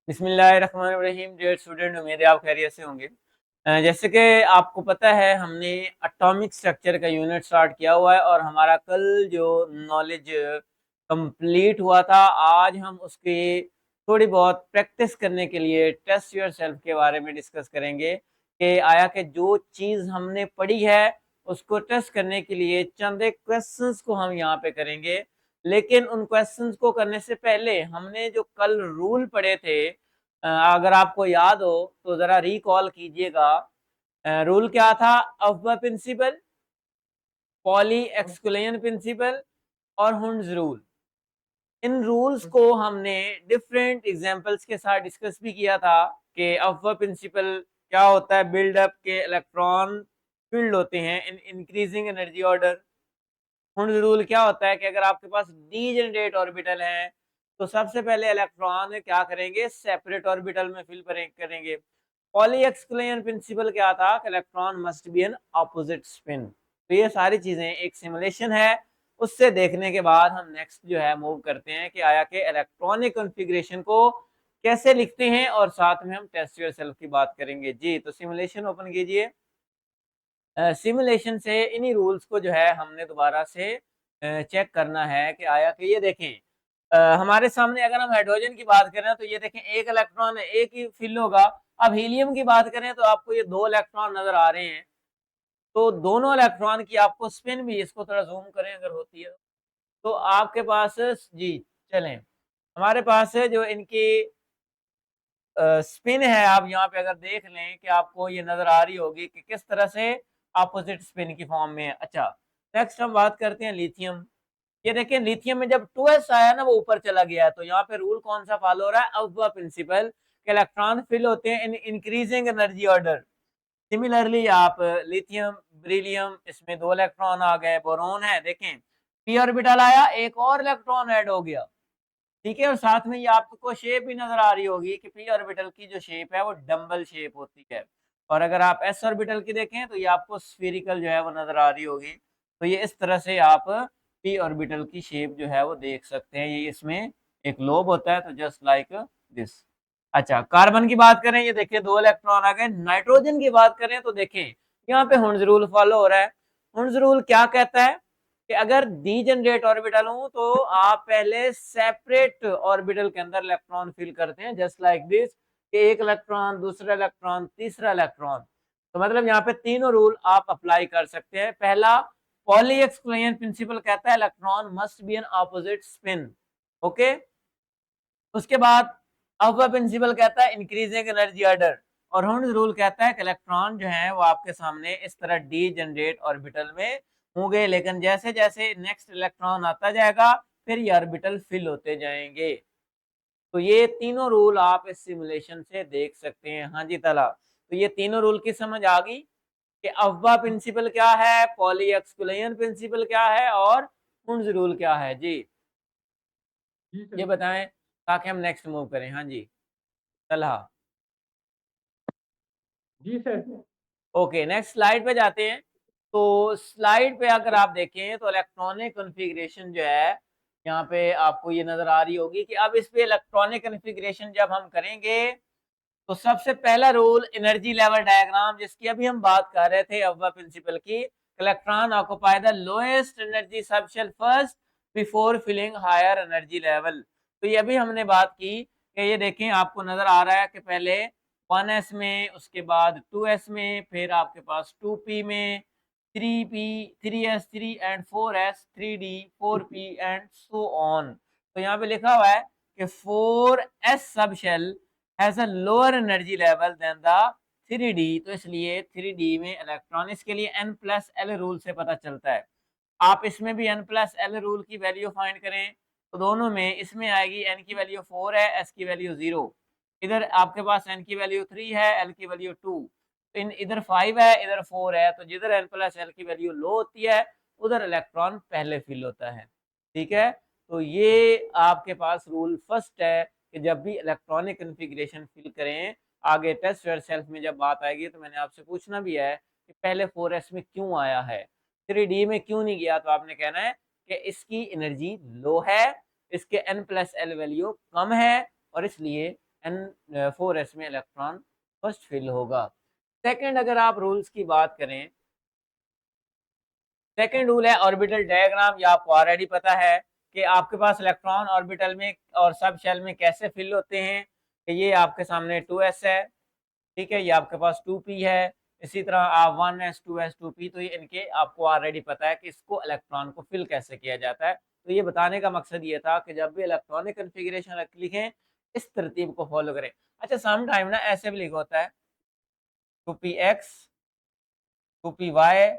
बिस्मिल्लाहिर्रहमानिर्रहीम। Dear student, उम्मीद है आप खैरियत से होंगे। जैसे कि आपको पता है, हमने एटॉमिक स्ट्रक्चर का यूनिट स्टार्ट किया हुआ है और हमारा कल जो नॉलेज कंप्लीट हुआ था, आज हम उसकी थोड़ी बहुत प्रैक्टिस करने के लिए टेस्ट योरसेल्फ के बारे में डिस्कस करेंगे कि आया कि जो चीज़ हमने पढ़ी है उसको टेस्ट करने के लिए चंद एक क्वेश्चंस को हम यहाँ पे करेंगे। लेकिन उन क्वेश्चंस को करने से पहले हमने जो कल रूल पढ़े थे, अगर आपको याद हो तो ज़रा रिकॉल कीजिएगा। रूल क्या था? अफ़बा प्रिंसिपल, पॉली एक्सक्लूजन प्रिंसिपल और हुंड्स रूल। इन रूल्स को हमने डिफरेंट एग्जांपल्स के साथ डिस्कस भी किया था कि अफ़बा प्रिंसिपल क्या होता है, बिल्डअप के इलेक्ट्रॉन फील्ड होते हैं in increasing energy order. Hund's rule क्या होता है कि अगर आपके पास डीजेनरेट ऑर्बिटल है तो सबसे पहले इलेक्ट्रॉन क्या करेंगे, सेपरेट ऑर्बिटल में फिल करेंगे। पॉली एक्सक्लूजन प्रिंसिपल क्या था कि electron must be an opposite spin. तो ये सारी चीजें एक सिमुलेशन है, उससे देखने के बाद हम नेक्स्ट जो है मूव करते हैं कि आया के इलेक्ट्रॉनिक कॉन्फ़िगरेशन को कैसे लिखते हैं और साथ में हम टेस्ट योरसेल्फ की बात करेंगे। जी, तो सिमुलेशन ओपन कीजिए। सिमुलेशन से इन्हीं रूल्स को जो है हमने दोबारा से चेक करना है कि आया कि ये देखें, हमारे सामने अगर हम हाइड्रोजन की बात करें तो ये देखें एक इलेक्ट्रॉन है, एक ही फिल होगा। अब हीलियम की बात करें तो आपको ये दो इलेक्ट्रॉन नजर आ रहे हैं, तो दोनों इलेक्ट्रॉन की आपको स्पिन भी, इसको थोड़ा जूम करें अगर होती है तो आपके पास, जी चलें, हमारे पास है जो इनकी स्पिन है। आप यहाँ पे अगर देख लें कि आपको ये नजर आ रही होगी कि किस तरह से अपोजिट स्पिन की फॉर्म में है। अच्छा, नेक्स्ट हम बात करते हैं लिथियम। ये देखिए, लिथियम में जब 2s आया ना, वो ऊपर चला गया, तो यहाँ पे रूल कौन सा फॉलो हो रहा है? अफ़बा प्रिंसिपल के इलेक्ट्रॉन फिल होते हैं in increasing energy order. Similarly आप लिथियम, बेरिलियम, इसमें दो इलेक्ट्रॉन आ गए। बोरोन है, देखें पी ऑर्बिटल आया, एक और इलेक्ट्रॉन ऐड हो गया। ठीक है, और साथ में ये आपको शेप भी नजर आ रही होगी कि पी ऑर्बिटल की जो शेप है वो डंबल शेप होती है। और अगर आप एस ऑर्बिटल की देखें तो ये आपको स्फेरिकल जो है वो नजर आ रही होगी। तो ये इस तरह से आप पी ऑर्बिटल की शेप जो है वो देख सकते हैं। ये इसमें एक लोब होता है, तो जस्ट लाइक दिस। अच्छा, कार्बन की बात करें, ये देखिए दो इलेक्ट्रॉन आ गए। नाइट्रोजन की बात करें तो देखें यहाँ पे हुंड्स रूल फॉलो हो रहा है। हुंड्स रूल क्या कहता है कि अगर डीजेनरेट ऑर्बिटल हो तो आप पहले सेपरेट ऑर्बिटल के अंदर इलेक्ट्रॉन फिल करते हैं, जस्ट लाइक दिस, कि एक इलेक्ट्रॉन, दूसरा इलेक्ट्रॉन, तीसरा इलेक्ट्रॉन। तो मतलब यहाँ पे तीनों रूल आप अप्लाई कर सकते हैं। पहला, पॉली एक्सक्लूजन प्रिंसिपल कहता है electron must be an opposite spin. Okay, उसके बाद अफ़बा प्रिंसिपल कहता है इंक्रीजिंग एनर्जी ऑर्डर, और हुंड्स रूल कहता है कि इलेक्ट्रॉन जो है वो आपके सामने इस तरह डी जनरेट ऑर्बिटल में होंगे, लेकिन जैसे जैसे नेक्स्ट इलेक्ट्रॉन आता जाएगा फिर ये ऑर्बिटल फिल होते जाएंगे। तो ये तीनों रूल आप इस सिमुलेशन से देख सकते हैं। हाँ जी तला, तो ये तीनों रूल की समझ आ गई कि अफ़बा प्रिंसिपल क्या है, पॉली एक्सक्लूजन प्रिंसिपल क्या है और हुंड्स रूल क्या है। जी, जी ये सर। बताएं ताकि हम नेक्स्ट मूव करें। हाँ जी तलहा। जी सर। ओके, नेक्स्ट स्लाइड पे जाते हैं। तो स्लाइड पे अगर आप देखें तो इलेक्ट्रॉनिक कॉन्फ़िगरेशन जो है, यहाँ पे आपको ये नजर आ रही होगी कि अब इस पे इलेक्ट्रॉनिक कॉन्फ़िगरेशन जब हम करेंगे तो सबसे पहला रूल एनर्जी लेवल डायग्राम, जिसकी अभी हम बात कर रहे थे अफ़बा प्रिंसिपल की। Electron occupy the lowest energy subshell first before filling higher energy level. तो ये अभी हमने बात की कि ये देखें, आपको नजर आ रहा है कि पहले 1s में, उसके बाद 2s में, फिर आपके पास 2p में, 3p, 3s, 3 and 4s, 3d, 4p and so on. तो यहाँ पे लिखा हुआ है कि 4s subshell has a lower energy level than the 3d। तो इसलिए 3d में इलेक्ट्रॉन, इसके लिए n+l रूल से पता चलता है। आप इसमें भी n+l रूल की वैल्यू फाइंड करें तो दोनों में, इसमें आएगी n की वैल्यू 4 है, s की वैल्यू 0। इधर आपके पास n की वैल्यू 3 है, l की वैल्यू 2। इन इधर 5 है, इधर 4 है, तो जिधर n+l की वैल्यू लो होती है उधर इलेक्ट्रॉन पहले फिल होता है। ठीक है, तो ये आपके पास रूल फर्स्ट है कि जब भी इलेक्ट्रॉनिक कॉन्फ़िगरेशन फिल करें, आगे टेस्ट योरसेल्फ में जब बात आएगी तो मैंने आपसे पूछना भी है कि पहले 4s में क्यों आया है, 3d में क्यों नहीं गया। तो आपने कहना है कि इसकी एनर्जी लो है, इसके n+l वैल्यू कम है और इसलिए 4s में इलेक्ट्रॉन फर्स्ट फिल होगा। सेकंड अगर आप रूल्स की बात करें, सेकंड रूल है ऑर्बिटल डायग्राम। ये आपको ऑलरेडी पता है कि आपके पास इलेक्ट्रॉन ऑर्बिटल में और सब शेल में कैसे फिल होते हैं। कि ये आपके सामने 2s है, ठीक है, ये आपके पास 2p है, इसी तरह आप 1s 2s 2p, तो ये इनके आपको ऑलरेडी पता है कि इसको इलेक्ट्रॉन को फिल कैसे किया जाता है। तो ये बताने का मकसद ये था कि जब भी इलेक्ट्रॉनिक कन्फिग्रेशन लिखें इस तरतीब को फॉलो करें। अच्छा, सम टाइम ना ऐसे भी लिखा होता है 2px 2py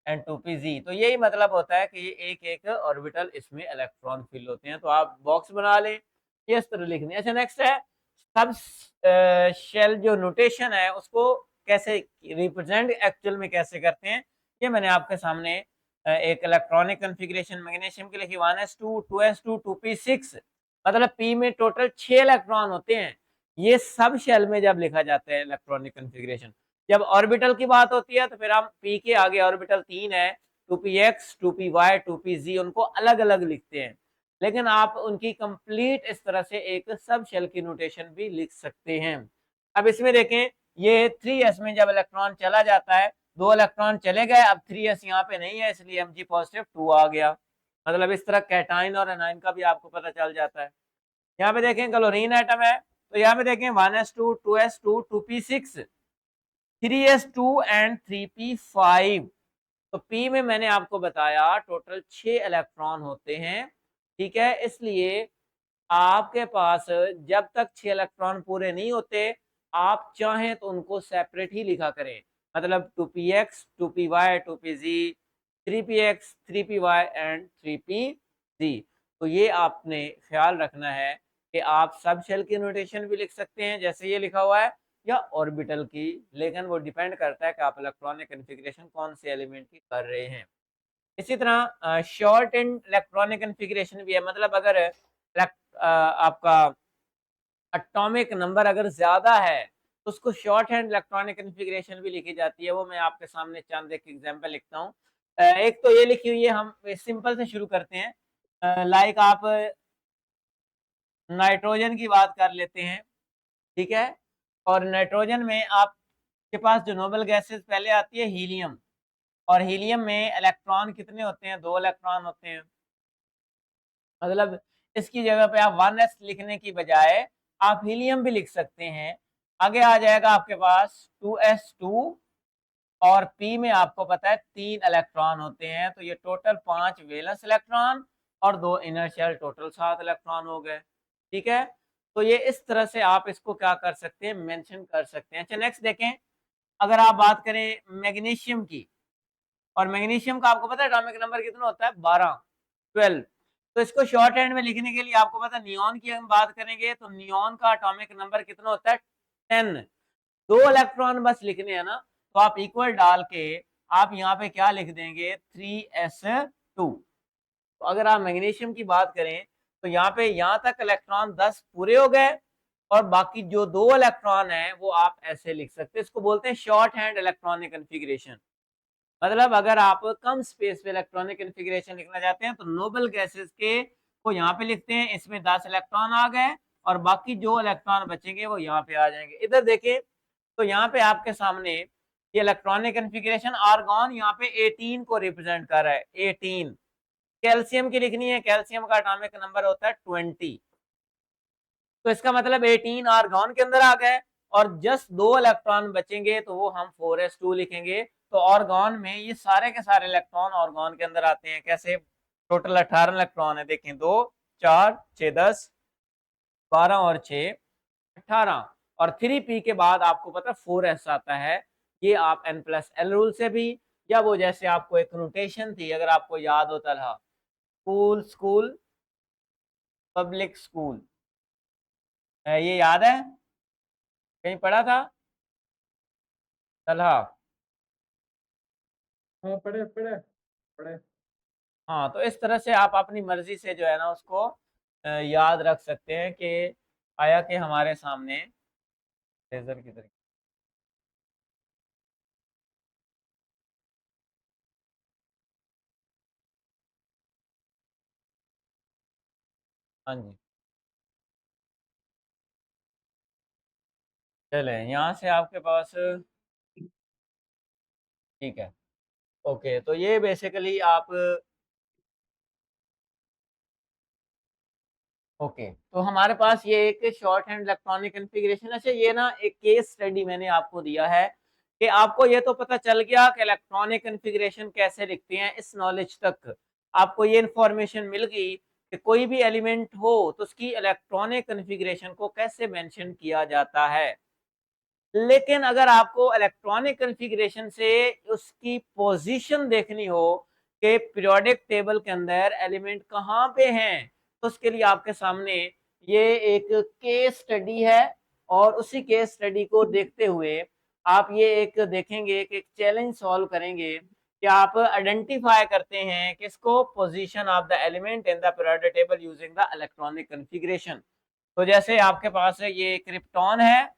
एंड 2pz, तो यही मतलब होता है कि ये एक एक ऑर्बिटल इसमें इलेक्ट्रॉन फिल होते हैं। तो आप बॉक्स बना लें, ये इस तरह लिखनी है। अच्छा, नेक्स्ट है सब शेल जो नोटेशन है उसको कैसे रिप्रेजेंट एक्चुअल में कैसे करते हैं, ये मैंने आपके सामने एक इलेक्ट्रॉनिक कन्फिग्रेशन मैग्नीशियम की लिखी 1s2 2s2 2p6, मतलब p में टोटल 6 इलेक्ट्रॉन होते हैं। ये सब शेल में जब लिखा जाता है इलेक्ट्रॉनिक कन्फिग्रेशन। जब ऑर्बिटल की बात होती है तो फिर हम p के आगे ऑर्बिटल 3 है, 2px 2py 2pz, उनको अलग अलग लिखते हैं। लेकिन आप उनकी कंप्लीट इस तरह से एक सब शेल की नोटेशन भी लिख सकते हैं। अब इसमें देखें, ये 3s में जब इलेक्ट्रॉन चला जाता है, 2 इलेक्ट्रॉन चले गए, अब 3s यहाँ पे नहीं है, इसलिए Mg पॉजिटिव 2 आ गया। मतलब इस तरह कैटाइन और एनाइन का भी आपको पता चल जाता है। यहाँ पे देखें क्लोरीन एटम है, तो यहाँ पे देखें 1s2 2s2 2p6 3s2 and 3p5। तो p में मैंने आपको बताया टोटल 6 इलेक्ट्रॉन होते हैं, ठीक है, इसलिए आपके पास जब तक 6 इलेक्ट्रॉन पूरे नहीं होते, आप चाहें तो उनको सेपरेट ही लिखा करें, मतलब 2px 2py 2pz 3px 3py and 3pz। तो ये आपने ख्याल रखना है कि आप सब शेल की नोटेशन भी लिख सकते हैं जैसे ये लिखा हुआ है, या ऑर्बिटल की, लेकिन वो डिपेंड करता है कि आप इलेक्ट्रॉनिक कन्फिग्रेशन कौन से एलिमेंट की कर रहे हैं। इसी तरह शॉर्ट एंड इलेक्ट्रॉनिक कन्फिग्रेशन भी है, मतलब अगर आपका एटॉमिक नंबर अगर ज्यादा है तो उसको शॉर्ट हैंड इलेक्ट्रॉनिक कन्फिग्रेशन भी लिखी जाती है। वो मैं आपके सामने चंद एक एग्जांपल लिखता हूँ। एक तो ये लिखी हुई है, हम सिंपल से शुरू करते हैं। लाइक आप नाइट्रोजन की बात कर लेते हैं, ठीक है, और नाइट्रोजन में आपके पास जो नोबल गैसेस पहले आती है हीलियम, और हीलियम में इलेक्ट्रॉन कितने होते हैं, 2 इलेक्ट्रॉन होते हैं। मतलब इसकी जगह पे आप 1s लिखने की बजाय आप हीलियम भी लिख सकते हैं। आगे आ जाएगा आपके पास 2s2, और p में आपको पता है 3 इलेक्ट्रॉन होते हैं, तो ये टोटल 5 वैलेंस इलेक्ट्रॉन और 2 इनर शेल, टोटल 7 इलेक्ट्रॉन हो गए, ठीक है। तो ये इस तरह से आप इसको क्या कर सकते हैं, मेंशन कर सकते हैं। अच्छा, नेक्स्ट देखें, अगर आप बात करें मैग्नीशियम की, और मैग्नीशियम का आपको पता है एटॉमिक नंबर कितना होता है, 12 12। तो इसको शॉर्ट हैंड में लिखने के लिए आपको पता है, नियॉन की हम बात करेंगे तो नियॉन का एटॉमिक नंबर कितना होता है, 10। 2 इलेक्ट्रॉन बस लिखने हैं ना, तो आप इक्वल डाल के आप यहाँ पे क्या लिख देंगे, 3s2। तो अगर आप मैग्नीशियम की बात करें तो यहाँ पे यहाँ तक इलेक्ट्रॉन 10 पूरे हो गए, और बाकी जो 2 इलेक्ट्रॉन है वो आप ऐसे लिख सकते हैं। इसको बोलते हैं शॉर्ट हैंड इलेक्ट्रॉनिक कन्फिग्रेशन। मतलब अगर आप कम स्पेस पे इलेक्ट्रॉनिक कन्फिग्रेशन लिखना चाहते हैं तो नोबल गैसेस के को यहाँ पे लिखते हैं, इसमें 10 इलेक्ट्रॉन आ गए और बाकी जो इलेक्ट्रॉन बचेंगे वो यहाँ पे आ जाएंगे। इधर देखें तो यहाँ पे आपके सामने ये इलेक्ट्रॉनिक कन्फिग्रेशन, आर्गॉन यहाँ पे 18 को रिप्रेजेंट कर रहा है, 18। कैल्शियम की लिखनी है, कैल्शियम का एटॉमिक नंबर होता है 20। तो इसका मतलब 18 आर्गॉन के अंदर आ गए, और जस्ट 2 इलेक्ट्रॉन बचेंगे तो वो हम 4s2 लिखेंगे। तो ऑर्गॉन में ये सारे के सारे इलेक्ट्रॉन ऑर्गॉन के अंदर आते हैं। कैसे, टोटल 18 इलेक्ट्रॉन है, देखें 2 4 6 10 12 और 6 18, और 3p के बाद आपको पता 4s आता है। ये आप n+l रूल से भी, या वो जैसे आपको एक नोटेशन थी अगर आपको याद होता था, स्कूल स्कूल पब्लिक स्कूल, ये याद है, कहीं पढ़ा था तलहा? हाँ, पढ़े पढ़े पढ़े। हाँ, तो इस तरह से आप अपनी मर्जी से जो है ना उसको याद रख सकते हैं कि आया कि हमारे सामने लेजर की तरह। हाँ जी। चले यहाँ से आपके पास, ठीक है, ओके, तो ये बेसिकली आप, ओके, तो हमारे पास ये एक शॉर्ट हैंड इलेक्ट्रॉनिक कॉन्फ़िगरेशन। अच्छा, ये ना एक केस स्टडी मैंने आपको दिया है कि आपको ये तो पता चल गया कि इलेक्ट्रॉनिक कॉन्फ़िगरेशन कैसे लिखते हैं, इस नॉलेज तक आपको ये इन्फॉर्मेशन मिल गई कि कोई भी एलिमेंट हो तो उसकी इलेक्ट्रॉनिक कॉन्फ़िगरेशन को कैसे मेंशन किया जाता है। लेकिन अगर आपको इलेक्ट्रॉनिक कॉन्फ़िगरेशन से उसकी पोजीशन देखनी हो कि पीरियोडिक टेबल के अंदर एलिमेंट कहाँ पे हैं, तो उसके लिए आपके सामने ये एक केस स्टडी है, और उसी केस स्टडी को देखते हुए आप ये एक देखेंगे कि एक चैलेंज सॉल्व करेंगे कि आप आइडेंटिफाई करते हैं किसको, position of the element in the periodic table using the electronic configuration. तो जैसे आपके पास है ये क्रिप्टॉन है,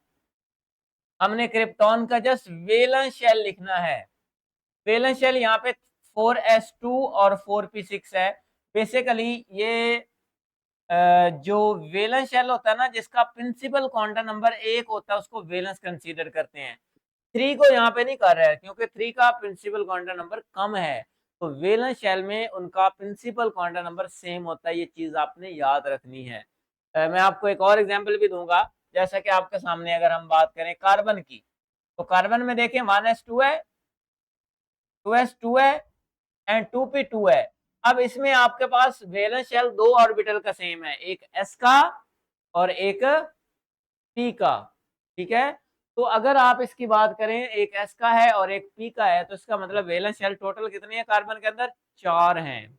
हमने क्रिप्टॉन का जस्ट वैलेंस शेल लिखना है। वैलेंस शेल यहाँ पे 4s2 और 4p6 है। बेसिकली ये जो वैलेंस शेल होता है ना, जिसका प्रिंसिपल क्वांटम नंबर 1 होता है, उसको वैलेंस कंसीडर करते हैं। 3 को यहाँ पे नहीं कर रहा है क्योंकि 3 का प्रिंसिपल क्वांटम नंबर कम है। तो वैलेंस शेल में उनका प्रिंसिपल क्वांटम नंबर सेम होता है, ये चीज आपने याद रखनी है। मैं आपको एक और एग्जांपल भी दूंगा, जैसा कि आपके सामने अगर हम बात करें कार्बन की, तो कार्बन में देखें 1s2 है, 2s2 है एंड 2p2 है। अब इसमें आपके पास वैलेंस शेल दो ऑर्बिटल का सेम है, एक s का और एक p का, ठीक है। तो अगर आप इसकी बात करें, एक s का है और एक p का है, तो इसका मतलब वैलेंस शेल टोटल कितने हैं कार्बन के अंदर, 4 हैं,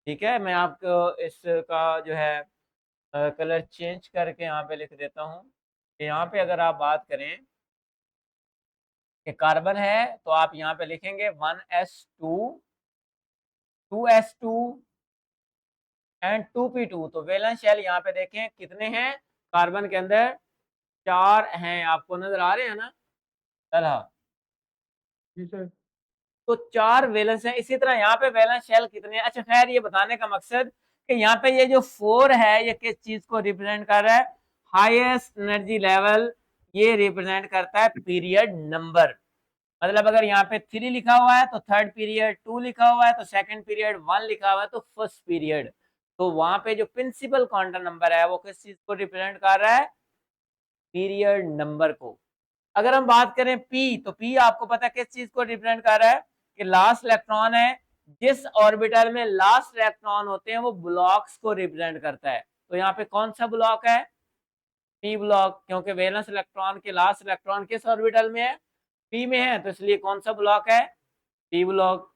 ठीक है। मैं आपको इसका जो है कलर चेंज करके यहाँ पे लिख देता हूँ। यहाँ पे अगर आप बात करें कि कार्बन है, तो आप यहाँ पे लिखेंगे 1s2, 2s2 एंड 2p2। तो वैलेंस शेल यहाँ पे देखें कितने हैं कार्बन के अंदर, 4 हैं, आपको नजर आ रहे हैं ना, चला, जी सर। तो 4 वैलेंस हैं। इसी तरह यहाँ पे वैलेंस शेल कितने हैं। अच्छा खैर, ये बताने का मकसद कि यहाँ पे ये जो 4 है, ये किस चीज को रिप्रेजेंट कर रहा है, हाईएस्ट एनर्जी लेवल, ये रिप्रेजेंट करता है पीरियड नंबर। मतलब अगर यहाँ पे 3 लिखा हुआ है तो थर्ड पीरियड, 2 लिखा हुआ है तो सेकंड पीरियड, 1 लिखा हुआ है तो फर्स्ट पीरियड। तो वहां पे जो प्रिंसिपल क्वांटम नंबर है वो किस चीज को रिप्रेजेंट कर रहा है, पीरियड नंबर को। अगर हम बात करें पी, तो पी आपको पता है किस चीज को रिप्रेजेंट कर रहा है, कि लास्ट इलेक्ट्रॉन है, जिस ऑर्बिटल में लास्ट इलेक्ट्रॉन होते हैं वो ब्लॉक्स को रिप्रेजेंट करता है। तो यहाँ पे कौन सा ब्लॉक है, पी ब्लॉक, क्योंकि वैलेंस इलेक्ट्रॉन के लास्ट इलेक्ट्रॉन किस ऑर्बिटल में है, पी में है, तो इसलिए कौन सा ब्लॉक है, पी ब्लॉक।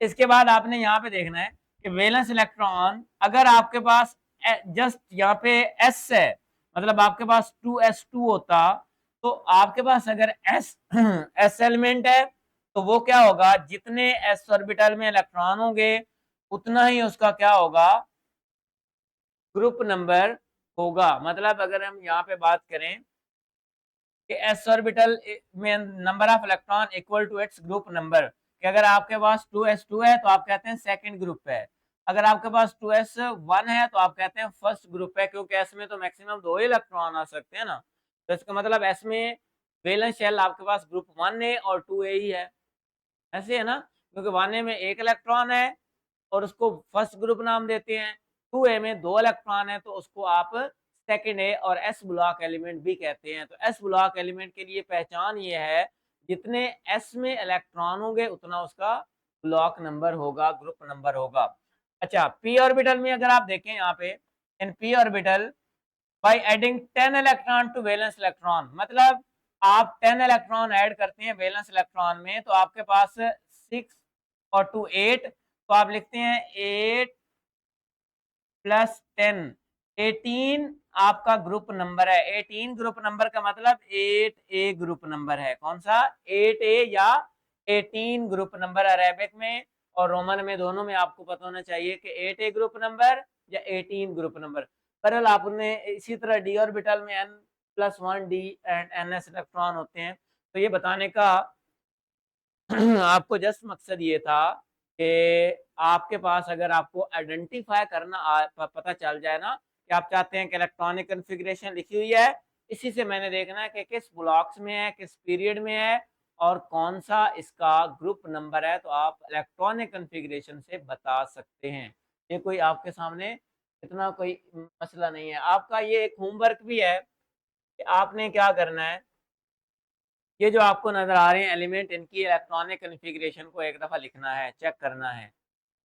इसके बाद आपने यहाँ पे देखना है कि वैलेंस इलेक्ट्रॉन अगर आपके पास जस्ट यहाँ पे एस है, मतलब आपके पास 2s2 होता, तो आपके पास अगर एस एस एलिमेंट है, तो वो क्या होगा, जितने एस ऑर्बिटल में इलेक्ट्रॉन होंगे उतना ही उसका क्या होगा, ग्रुप नंबर होगा। मतलब अगर हम यहाँ पे बात करें कि एस ऑर्बिटल में number of electron equal to its group number, कि अगर आपके पास 2s2 है तो आप कहते हैं सेकंड ग्रुप है, अगर आपके पास 2s1 है तो आप कहते हैं फर्स्ट ग्रुप है, क्योंकि एस में तो मैक्सिमम 2 ही इलेक्ट्रॉन आ सकते हैं ना। तो इसका मतलब एस में वैलेंस शेल आपके पास ग्रुप 1a और 2a ही है, ऐसे है ना, क्योंकि 1a में एक इलेक्ट्रॉन है और उसको फर्स्ट ग्रुप नाम देते हैं, 2a में 2 इलेक्ट्रॉन है तो उसको आप सेकेंड ए और एस ब्लॉक एलिमेंट भी कहते हैं। तो एस ब्लॉक एलिमेंट के लिए पहचान ये है, जितने एस में इलेक्ट्रॉन होंगे उतना उसका ब्लॉक नंबर होगा, ग्रुप नंबर होगा। अच्छा, पी ऑर्बिटल में अगर आप देखें यहाँ पे, in p orbital by adding 10 electron to valence electron, मतलब आप 10 इलेक्ट्रॉन ऐड करते हैं वैलेंस इलेक्ट्रॉन में, तो आपके पास 6 और 2 8, तो आप लिखते हैं 8 प्लस 10, 18 आपका ग्रुप नंबर है। 18 ग्रुप नंबर का मतलब 8a ग्रुप नंबर है, कौन सा, 8a या 18 ग्रुप नंबर अरेबिक में और रोमन में, दोनों में आपको पता होना चाहिए कि 8a ग्रुप नंबर या 18 ग्रुप नंबर। पर आपने इसी तरह डी ऑर्बिटल में n+1 D and ns electron होते हैं। तो ये बताने का आपको जस्ट मकसद ये था कि आपके पास अगर आपको आइडेंटिफाई करना पता चल जाए ना कि आप चाहते हैं कि इलेक्ट्रॉनिक कॉन्फ़िगरेशन लिखी हुई है इसी से मैंने देखना है कि किस ब्लॉक्स में है, किस पीरियड में है और कौन सा इसका ग्रुप नंबर है, तो आप इलेक्ट्रॉनिक कॉन्फ़िगरेशन से बता सकते हैं। ये कोई आपके सामने इतना कोई मसला नहीं है। आपका ये एक होमवर्क भी है कि आपने क्या करना है, ये जो आपको नज़र आ रहे हैं एलिमेंट, इनकी इलेक्ट्रॉनिक कॉन्फ़िगरेशन को एक दफ़ा लिखना है, चेक करना है,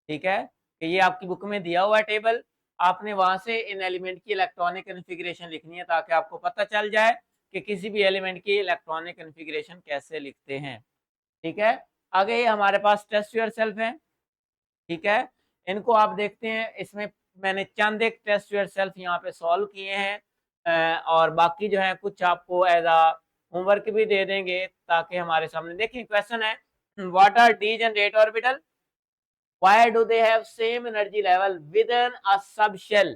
ठीक है? कि ये आपकी बुक में दिया हुआ है टेबल, आपने वहाँ से इन एलिमेंट की इलेक्ट्रॉनिक कॉन्फ़िगरेशन लिखनी है ताकि आपको पता चल जाए कि किसी भी एलिमेंट की इलेक्ट्रॉनिक कॉन्फ़िगरेशन कैसे लिखते हैं, ठीक है? आगे ये हमारे पास टेस्ट योरसेल्फ है, ठीक है? इनको आप देखते हैं, इसमें मैंने चंद एक टेस्ट योरसेल्फ यहाँ पे सॉल्व किए हैं और बाकी जो है कुछ आपको एज़ होमवर्क भी दे देंगे ताकि हमारे सामने देखिए क्वेश्चन है, what are degenerate orbital? Why do they have same energy level within a subshell?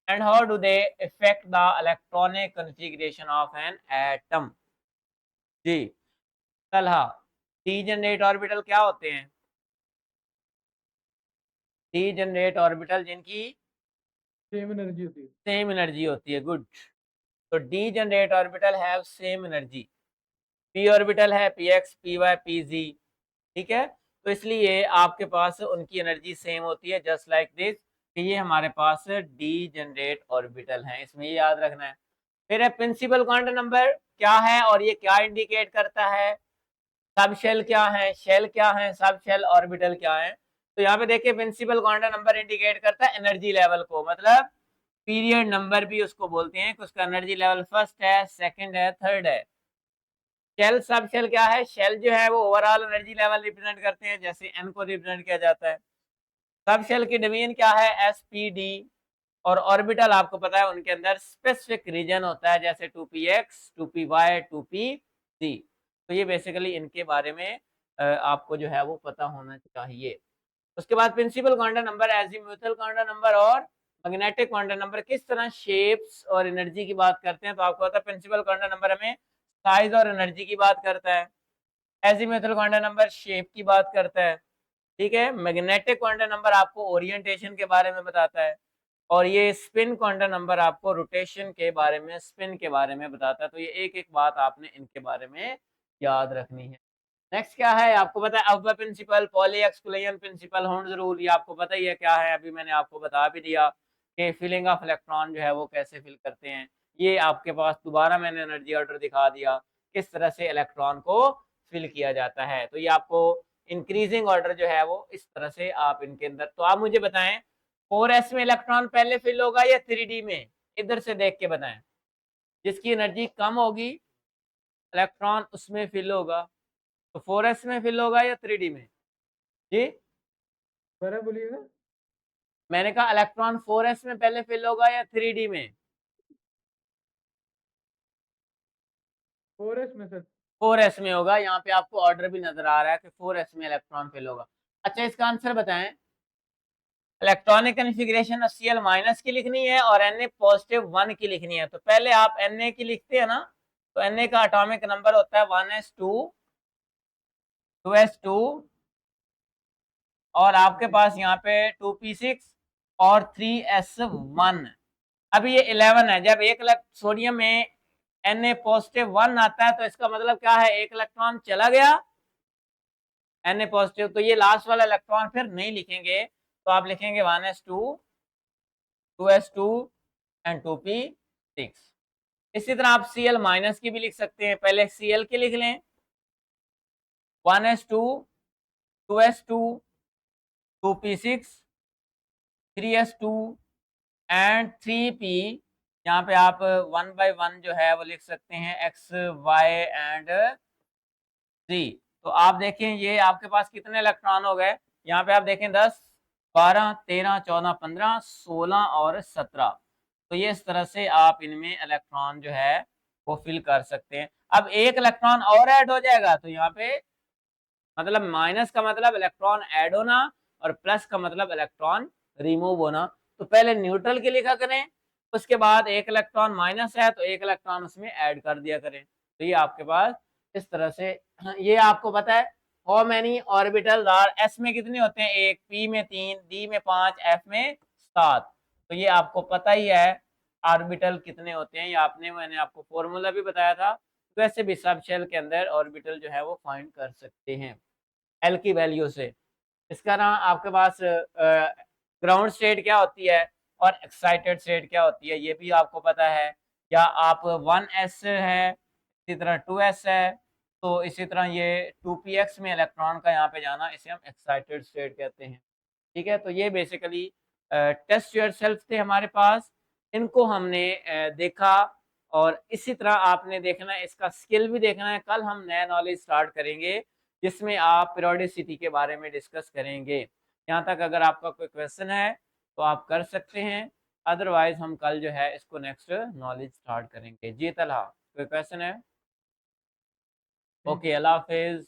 And how do they affect the electronic configuration of an atom? जी, तलहा डीजेनरेट ऑर्बिटल क्या होते हैं? डीजेनरेट ऑर्बिटल जिनकी सेम एनर्जी होती है। Same energy होती है, good. तो degenerate orbital have same energy. P orbital है px, py, pz, ठीक है? तो इसलिए आपके पास उनकी एनर्जी सेम होती है जस्ट लाइक दिस कि ये हमारे पास डीजेनरेट ऑर्बिटल हैं, इसमें ये याद रखना है। फिर है प्रिंसिपल क्वांटम नंबर क्या है और ये क्या इंडिकेट करता है? सब शेल क्या है, शेल क्या है, सब शेल ऑर्बिटल क्या है? तो यहाँ पे देखिए प्रिंसिपल क्वांटम नंबर इंडिकेट करता है एनर्जी लेवल को, मतलब पीरियड नंबर भी उसको बोलते हैं कि उसका एनर्जी लेवल फर्स्ट है, सेकंड है, थर्ड है। शेल सब शेल क्या है? शेल जो है वो ओवरऑल एनर्जी लेवल रिप्रेजेंट करते हैं, जैसे एन को रिप्रेजेंट किया जाता है। सब शेल की डिवीजन क्या है? एसपीडी। और ऑर्बिटल आपको पता है उनके अंदर स्पेसिफिक रीजन होता है, जैसे 2px, 2py, 2pz। तो ये बेसिकली इनके बारे में आपको जो है वो पता होना चाहिए। उसके बाद principal quantum number, azimuthal quantum number और मैग्नेटिक क्वांटम नंबर किस तरह शेप्स और एनर्जी की बात करते हैं, तो आपको पता है प्रिंसिपल क्वांटम नंबर हमें साइज और एनर्जी की बात करता है, एजीम्यूथल क्वांटम नंबर शेप की बात करता है, ठीक है? मैग्नेटिक क्वांटम नंबर आपको ओरिएंटेशन के बारे में बताता है और ये स्पिन क्वांटम नंबर आपको रोटेशन के बारे में, स्पिन के बारे में बताता है। तो ये एक-एक बात आपने इनके बारे में याद रखनी है। नेक्स्ट क्या है? आपको पता है Aufbau principle, Pauli exclusion principle, Hund's rule, ये आपको पता ही है क्या है, अभी मैंने आपको बता भी दिया कि फिलिंग ऑफ इलेक्ट्रॉन जो है वो कैसे फिल करते हैं। ये आपके पास दोबारा मैंने एनर्जी ऑर्डर दिखा दिया, किस तरह से इलेक्ट्रॉन को फिल किया जाता है। तो ये आपको इंक्रीजिंग ऑर्डर जो है वो इस तरह से आप इनके अंदर, तो आप मुझे बताएं 4s में इलेक्ट्रॉन पहले फिल होगा या 3d में? इधर से देख के बताएं। जिसकी एनर्जी कम होगी इलेक्ट्रॉन उसमें फिल होगा, तो 4s में फिल होगा या 3d में? जी, दोबारा बोलिएगा। मैंने कहा इलेक्ट्रॉन 4s में पहले फिल होगा या 3d में? 4s में सर। 4s में होगा। यहाँ पे आपको ऑर्डर भी नजर आ रहा है कि 4s में इलेक्ट्रॉन फिल होगा। अच्छा, इसका आंसर बताएं। इलेक्ट्रॉनिक कॉन्फ़िगरेशन Cl माइनस की लिखनी है और Na पॉजिटिव 1 की लिखनी है। तो पहले आप Na की लिखते हैं ना, तो Na का एटॉमिक नंबर होता है 1s2, 2s2 और आपके पास यहाँ पे 2p6 और 3s1। अभी ये 11 है, जब एक सोडियम में Na पॉजिटिव 1 आता है तो इसका मतलब क्या है? एक इलेक्ट्रॉन चला गया Na पॉजिटिव, तो ये लास्ट वाला इलेक्ट्रॉन फिर नहीं लिखेंगे, तो आप लिखेंगे 1s2, 2s2 एंड 2p6। इसी तरह आप Cl माइनस की भी लिख सकते हैं, पहले Cl की लिख लें 1s2, 2s2, 2p6, 3s2 and 3p। यहाँ पे आप 1 बाय 1 जो है वो लिख सकते हैं x, y एंड z। तो आप देखें ये आपके पास कितने इलेक्ट्रॉन हो गए, यहाँ पे आप देखें 10, 12, 13, 14, 15, 16 और 17। तो ये इस तरह से आप इनमें इलेक्ट्रॉन जो है वो फिल कर सकते हैं। अब एक इलेक्ट्रॉन और ऐड हो जाएगा, तो यहाँ पे मतलब माइनस का मतलब इलेक्ट्रॉन ऐड होना और प्लस का मतलब इलेक्ट्रॉन रिमूव होना। तो पहले न्यूट्रल की लिखा करें, उसके बाद एक इलेक्ट्रॉन माइनस है तो एक इलेक्ट्रॉन उसमें ऐड कर दिया करें। तो ये आपके पास इस तरह से, ये आपको पता है how many orbital are, S में कितने होते हैं? 1, पी में 3, डी में 5, एफ में 7। तो ये आपको पता ही है ऑर्बिटल कितने होते हैं, या मैंने आपको फॉर्मूला भी बताया था, वैसे भी सब शेल के अंदर ऑर्बिटल जो है वो फाइंड कर सकते हैं एल की वैल्यू से। इसका ना आपके पास ग्राउंड स्टेट क्या होती है और एक्साइटेड स्टेट क्या होती है ये भी आपको पता है। या आप 1s है, इसी तरह 2s है, तो इसी तरह ये 2px में इलेक्ट्रॉन का यहाँ पे जाना, इसे हम एक्साइटेड स्टेट कहते हैं। ठीक है, तो ये बेसिकली टेस्ट योरसेल्फ थे हमारे पास, इनको हमने देखा। और इसी तरह आपने देखना है, इसका स्किल भी देखना है। कल हम नया नॉलेज स्टार्ट करेंगे जिसमें आप पीरियोडिसिटी के बारे में डिस्कस करेंगे। यहाँ तक अगर आपका कोई क्वेश्चन है तो आप कर सकते हैं, अदरवाइज हम कल जो है इसको नेक्स्ट नॉलेज स्टार्ट करेंगे। जी तलहा, कोई क्वेश्चन है? नहीं ओके, अल्लाह हाफिज।